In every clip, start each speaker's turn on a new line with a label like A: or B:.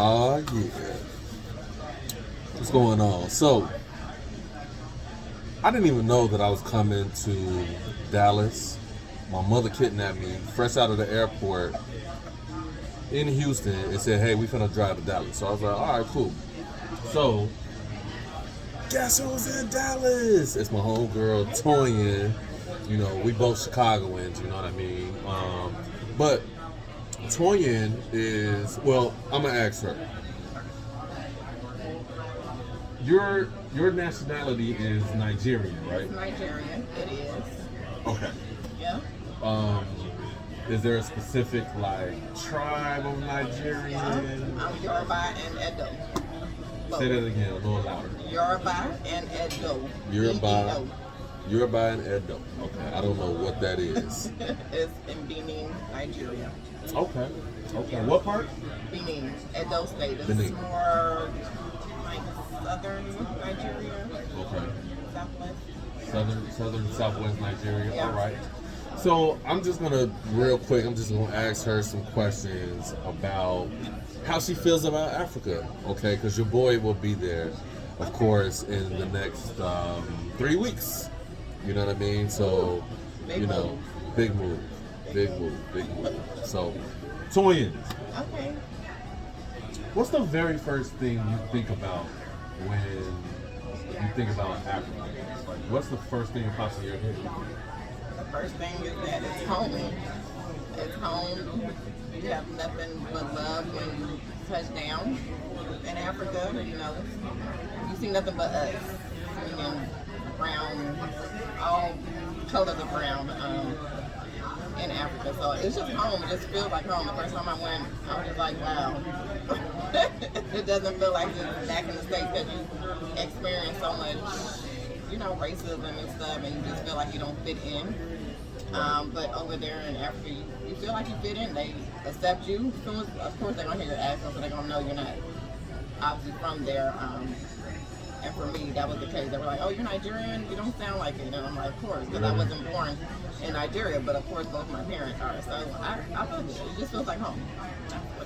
A: Oh, yeah. What's going on? So, I didn't even know that I was coming to Dallas. My mother kidnapped me fresh out of the airport in Houston and said, hey, we finna drive to Dallas. So I was like, all right, cool. So, guess who's in Dallas? It's my homegirl, Toyin. You know, we both Chicagoans, you know what I mean? But Toyin is, well, I'm going to ask her. Your nationality is Nigerian, right?
B: It's Nigerian, it is.
A: Okay.
B: Yeah.
A: Is there a specific, like, tribe of Nigerian?
B: I'm Yoruba and Edo.
A: Say that again, a little louder.
B: Yoruba and Edo.
A: Yoruba and Edo. Okay, I don't know what that is.
B: It's in Benin, Nigeria.
A: Okay. Yeah. What part?
B: Benin, Edo State. It's
A: Benin.
B: more like southern Nigeria.
A: Okay.
B: Southwest.
A: Southern, southwest Nigeria.
B: Yeah.
A: All right. So I'm just gonna ask her some questions about how she feels about Africa. Okay, because your boy will be there, of course, in the next 3 weeks. You know what I mean? So, big move. So, Toyin.
B: Okay.
A: What's the very first thing you think about when you think about Africa? Like, what's the first thing that pops in your head?
B: The first thing is that it's home. It's home. You have nothing but love when you touch down in Africa. You see nothing but us. And brown, all colors of brown in Africa. So it's just home. It just feels like home. The first time I went, I was just like, wow. It doesn't feel like it's back in the States because you experience so much, racism and stuff, and you just feel like you don't fit in. But over there in Africa, you feel like you fit in. They accept you. Of course, they're going to hear your accent, so they're going to know you're not obviously from there. And for me, that was the case. They were like, oh, you're Nigerian? You don't sound like it. And I'm like, of course, because I wasn't born in Nigeria, but of course, both my parents are. So I feel good. It just feels like home.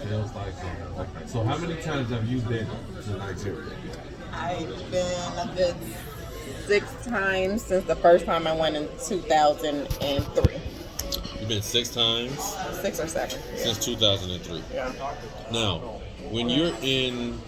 A: Feels like home. Okay. So how many times have you been to Nigeria?
B: I've been a good 6 times since the first time I went in 2003.
A: You've been 6 times?
B: 6 or 7.
A: Since 2003.
B: Yeah.
A: Now, when you're in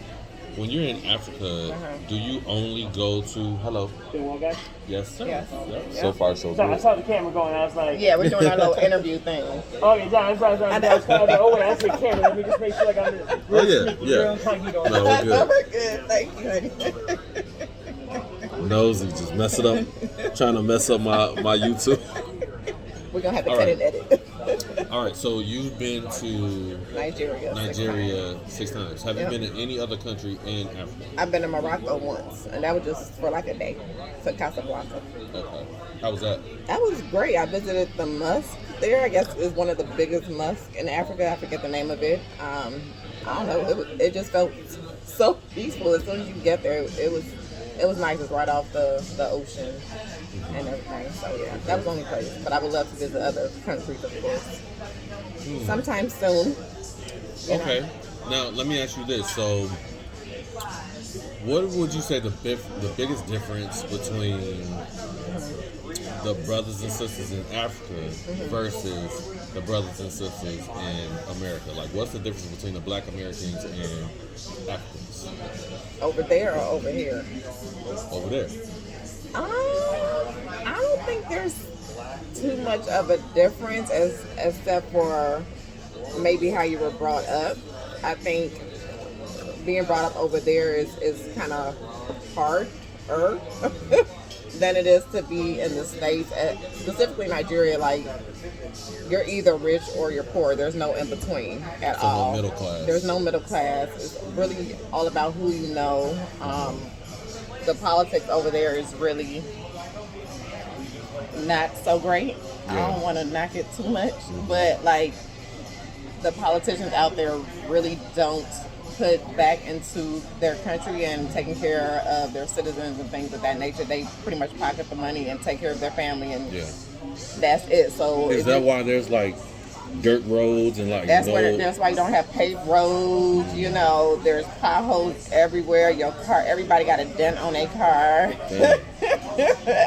A: Africa, do you only go to hello?
C: Doing well, guys?
A: Yes, sir.
B: Yes.
A: Yep. So far, so
C: So
A: good.
C: I saw the camera going. I was like,
B: Yeah, we're doing our little interview thing.
C: okay, John, I was kind of like, oh wait, I see the camera. Let me just make sure I got it. Real incognito.
A: No, we're good.
B: We're good. Thank you, honey.
A: Nosy, just mess it up. Trying to mess up my YouTube.
B: We're going to have to
A: All
B: cut
A: right.
B: and edit.
A: All right, so you've been to
B: Nigeria
A: 6 times. Have you been in any other country in Africa?
B: I've been to Morocco once, and that was just for like a day to Casablanca.
A: Okay. How was that?
B: That was great. I visited the mosque there. I guess it's one of the biggest mosques in Africa. I forget the name of it. I don't know. It just felt so peaceful as soon as you get there. It was nice. It's right off the ocean and everything. So yeah, that was the only place. But I would love to visit other countries, of course, sometime soon.
A: Okay. Now let me ask you this. So, what would you say the biggest difference between the brothers and sisters in Africa versus the brothers and sisters in America? Like, what's the difference between the Black Americans and Africans?
B: Over there or over here?
A: Over there.
B: I don't think there's too much of a difference except for maybe how you were brought up. I think being brought up over there is kind of harder than it is to be in the States, specifically Nigeria. Like, you're either rich or you're poor. There's no in between at all.
A: No middle class.
B: There's no middle class. It's really all about who you know. The politics over there is really not so great. I don't want to knock it too much, but like the politicians out there really don't put back into their country and taking care of their citizens and things of that nature. They pretty much pocket the money and take care of their family, and that's it. So
A: is that why there's like dirt roads and like
B: that's why you don't have paved roads. You know, there's potholes everywhere. Your car, everybody got a dent on their car,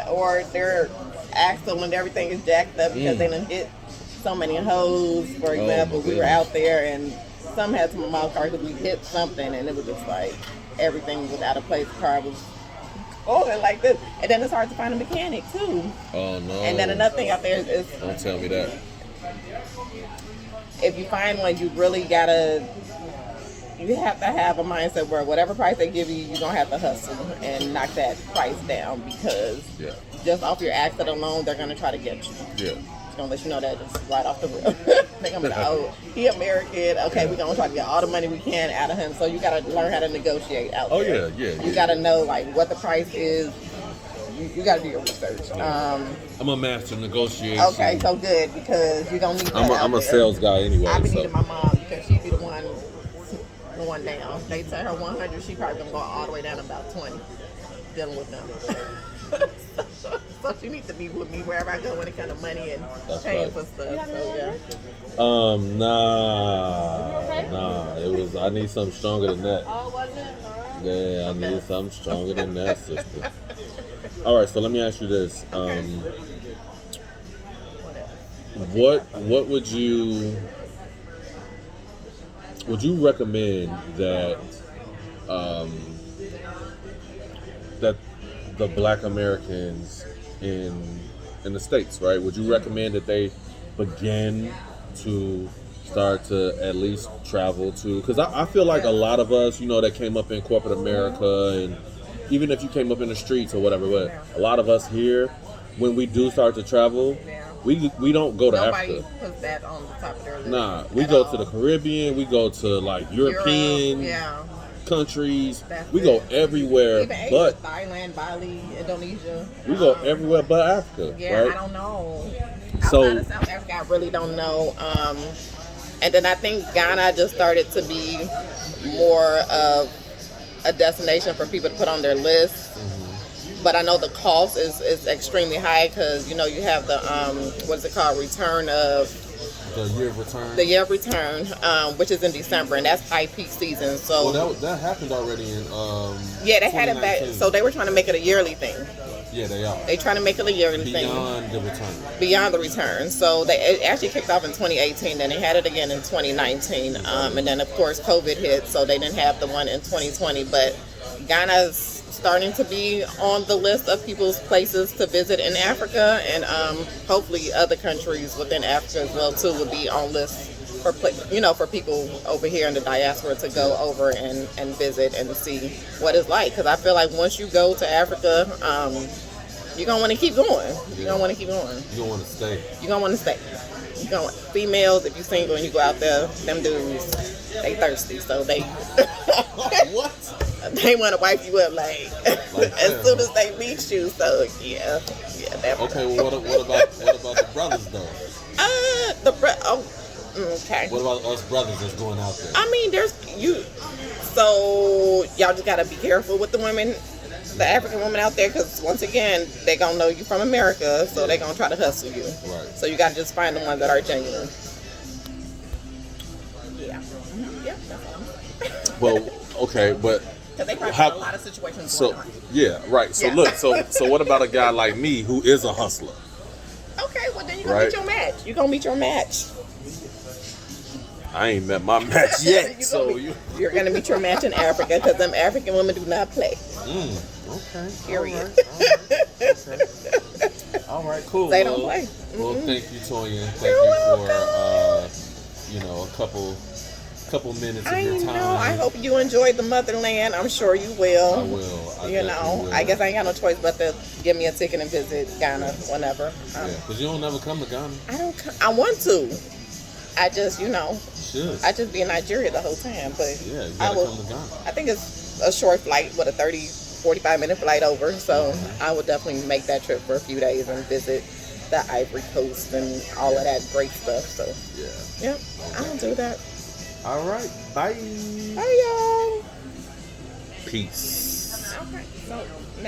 B: or their axle and everything is jacked up because they done hit so many hoes. For example, we were out there and some had some of my cars because we hit something and it was just like everything was out of place. The car was going like this, and then it's hard to find a mechanic too.
A: Oh no!
B: And then another thing out there is
A: don't tell me that.
B: If you find one, you really you have to have a mindset where whatever price they give you, you're gonna have to hustle and knock that price down because just off your accident alone, they're gonna try to get you.
A: Yeah.
B: Just gonna let you know that just right off the rip. They're gonna be like, oh, he American. Okay, we're gonna try to get all the money we can out of him. So you gotta learn how to negotiate out there.
A: Oh yeah.
B: You gotta know like what the price is. You gotta do your research.
A: I'm a master negotiator.
B: Okay, so good because you don't need that.
A: I'm a sales guy anyway.
B: I be needing my mom because she be the one going down. They tell her 100, she probably gonna go all the way down to about 20 dealing with them. So she needs to be with me wherever I go when it comes to money and paying for stuff. So
A: Nah. It was. I need something stronger than that.
B: Oh, was it?
A: Yeah, I need something stronger than that, sister. All right, so let me ask you this: what would you recommend that that the Black Americans in the States, right? Would you recommend that they begin to start to at least travel to? Because I feel like a lot of us, that came up in corporate America, and even if you came up in the streets or whatever, but a lot of us here, when we do start to travel, we don't go to Africa.
B: Nobody puts that on the top of their list.
A: Nah, we go to the Caribbean, we go to like European countries, we go everywhere,
B: even Asia,
A: but
B: Thailand, Bali, Indonesia.
A: We go everywhere but Africa.
B: Yeah,
A: right?
B: I don't know.
A: So
B: outside of South Africa, I really don't know. And then I think Ghana just started to be more of a destination for people to put on their list. Mm-hmm. But I know the cost is extremely high because, you have the, what's it called, return of...
A: The year of return?
B: The year of return, which is in December, and that's high peak season. So
A: that happened already in
B: yeah, they had it back. So they were trying to make it a yearly thing.
A: Yeah, they are.
B: They trying to make it a yearly thing.
A: Beyond the return.
B: Beyond the return. So it actually kicked off in 2018, then they had it again in 2019. And then, of course, COVID hit, so they didn't have the one in 2020. But Ghana's starting to be on the list of people's places to visit in Africa, and hopefully other countries within Africa as well, too, will be on lists for people over here in the diaspora to go over and visit and see what it's like. Because I feel like once you go to Africa, you're going to want to keep going. You're going to want to keep going.
A: You're going to want to stay.
B: You're going to want to stay. Females, if you're single and you go out there, them dudes, they thirsty, so they...
A: What?
B: They want to wipe you up like as soon as they meet you. So yeah.
A: Okay, well, what about the brothers though?
B: Okay.
A: What about us brothers that's going out there?
B: I mean, so y'all just gotta be careful with the women, the African women out there, because once again, they gonna know you from America, so they gonna try to hustle you.
A: Right.
B: So you gotta just find the ones that are genuine. Yeah. Mm-hmm. Yeah. That's all.
A: Well, okay, but.
B: Because they probably have a lot of situations going on.
A: Yeah, right. So look, so what about a guy like me who is a hustler?
B: Okay, well then you're gonna meet your match. You're gonna meet your match.
A: I ain't met my match yet.
B: You're gonna meet your match in Africa because them African women do not play.
A: Okay.
B: Period.
A: All right, cool.
B: They don't play.
A: Well, thank you, Toyin. Thank you for couple minutes of your time.
B: I hope you enjoyed the motherland. I'm sure you will.
A: I will.
B: I guess I ain't got no choice but to give me a ticket and visit Ghana whenever.
A: Because you don't never come to Ghana.
B: I want to. I just,
A: Should.
B: I just be in Nigeria the whole time. But
A: yeah, you gotta come to Ghana.
B: I think it's a short flight, a 30-45-minute flight over. So I would definitely make that trip for a few days and visit the Ivory Coast and all of that great stuff. So yeah, I'll do that.
A: All right. Bye.
B: Bye, y'all.
A: Peace.
B: Okay. So